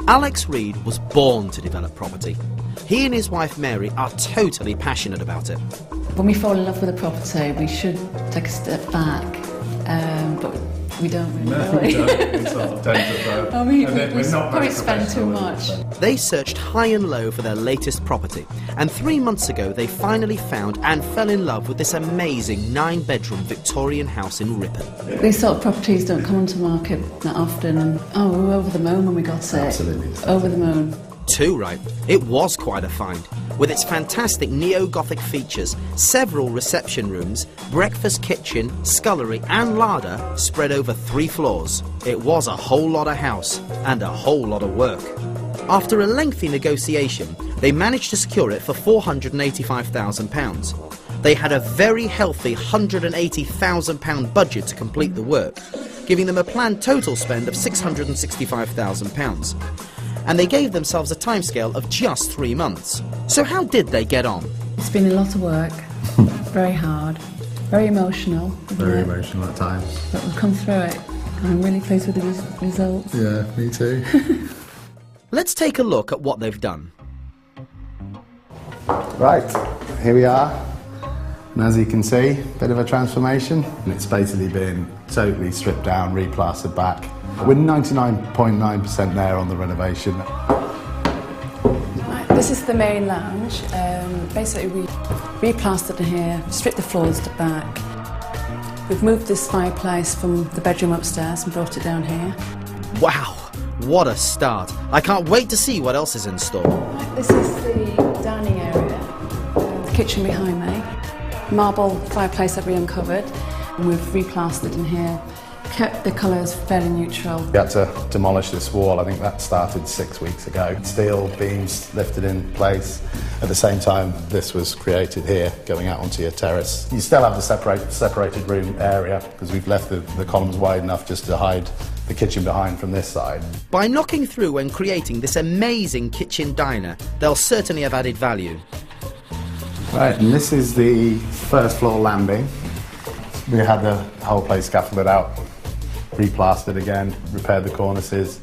Alex Reed was born to develop property. He and his wife Mary are totally passionate about it. When we fall in love with a property, we should take a step back, but we don't really. No, we don't. We sort of don't. I mean, we probably spend too much. They searched high and low for their latest property, and 3 months ago they finally found and fell in love with this amazing 9-bedroom Victorian house in Ripon. These sort of properties don't come onto market that often, and we were over the moon when we got it. Absolutely. Over the moon. Too right. It was quite a find. With its fantastic neo-Gothic features, several reception rooms, breakfast kitchen, scullery and larder spread over 3 floors. It was a whole lot of house and a whole lot of work. After a lengthy negotiation, they managed to secure it for £485,000. They had a very healthy £180,000 budget to complete the work, giving them a planned total spend of £665,000. And they gave themselves a timescale of just 3 months. So how did they get on? It's been a lot of work, very hard, very emotional. Very emotional at times. But we've come through it, and I'm really pleased with the results. Yeah, me too. Let's take a look at what they've done. Right, here we are. And as you can see, a bit of a transformation. And it's basically been totally stripped down, replastered back. We're 99.9% there on the renovation. Right, this is the main lounge. Basically we replastered in here, stripped the floors back. We've moved this fireplace from the bedroom upstairs and brought it down here. Wow, what a start. I can't wait to see what else is in store. Right, this is the dining area, the kitchen behind me. Marble fireplace that we uncovered, and we've replastered in here. Kept the colours fairly neutral. We had to demolish this wall. I think that started 6 weeks ago. Steel beams lifted in place. At the same time, this was created here, going out onto your terrace. You still have the separated room area, because we've left the columns wide enough just to hide the kitchen behind from this side. By knocking through and creating this amazing kitchen diner, they'll certainly have added value. Right, and this is the first floor landing. We had the whole place scaffolded out, replastered again, repaired the cornices,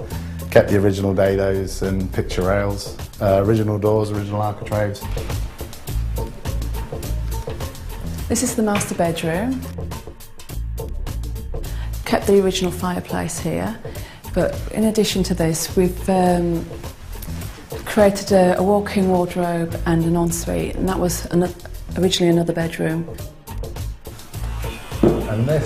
kept the original dados and picture rails, original doors, original architraves. This is the master bedroom. Kept the original fireplace here, but in addition to this, we've created a walk-in wardrobe and an ensuite, and that was originally another bedroom. And this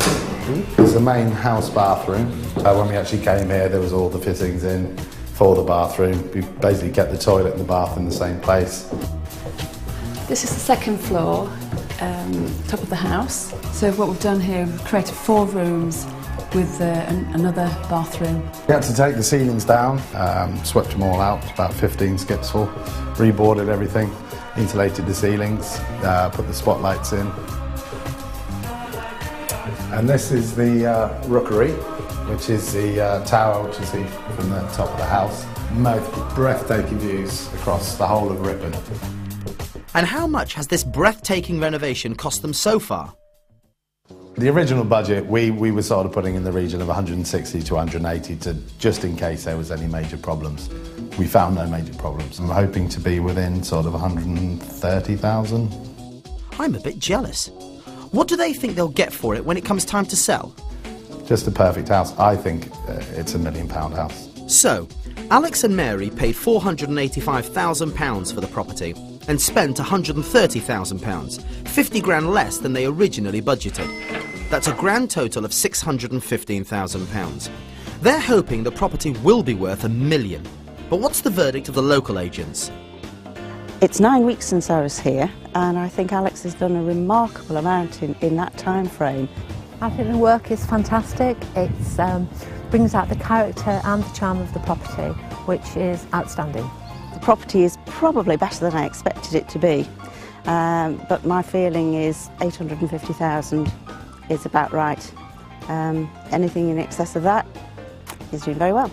is the main house bathroom. When we actually came here, there was all the fittings in for the bathroom. We basically kept the toilet and the bath in the same place. This is the second floor, top of the house. So what we've done here, we've created 4 rooms with another bathroom. We had to take the ceilings down, swept them all out, about 15 skips full, reboarded everything, insulated the ceilings, put the spotlights in. And this is the rookery, which is the tower which you see from the top of the house. Most breathtaking views across the whole of Ripon. And how much has this breathtaking renovation cost them so far? The original budget, we were sort of putting in the region of 160 to 180 to just in case there was any major problems. We found no major problems. I'm hoping to be within sort of 130,000. I'm a bit jealous. What do they think they'll get for it when it comes time to sell? Just a perfect house. I think it's £1 million house. So, Alex and Mary paid £485,000 for the property and spent £130,000, 50 grand less than they originally budgeted. That's a grand total of £615,000. They're hoping the property will be worth £1 million. But what's the verdict of the local agents? It's 9 weeks since I was here, and I think Alex has done a remarkable amount in that time frame. I think the work is fantastic. It brings out the character and the charm of the property, which is outstanding. The property is probably better than I expected it to be, but my feeling is 850,000 is about right. Anything in excess of that is doing very well.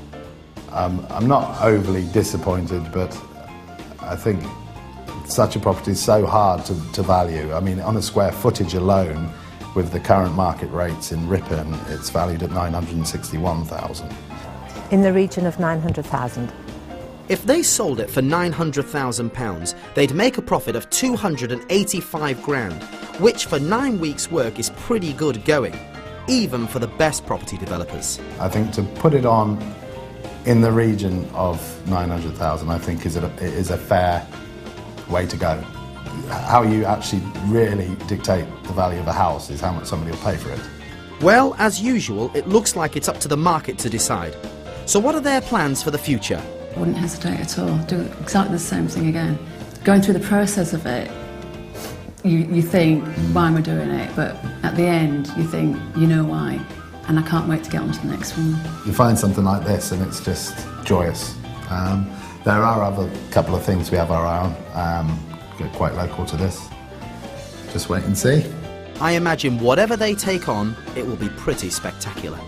I'm not overly disappointed, but I think such a property is so hard to value. I mean, on a square footage alone, with the current market rates in Ripon, it's valued at 961,000. In the region of 900,000. If they sold it for £900,000, they'd make a profit of 285 grand, which for 9 weeks' work is pretty good going, even for the best property developers. I think to put it on in the region of 900,000, I think is a fair way to go. How you actually really dictate the value of a house is how much somebody will pay for it. Well, as usual, it looks like it's up to the market to decide. So what are their plans for the future? I wouldn't hesitate at all. Do exactly the same thing again. Going through the process of it, you think, why am I doing it? But at the end, you think, you know why. And I can't wait to get on to the next one. You find something like this and it's just joyous. There are other couple of things we have our eye on, quite local to this. Just wait and see. I imagine whatever they take on, it will be pretty spectacular.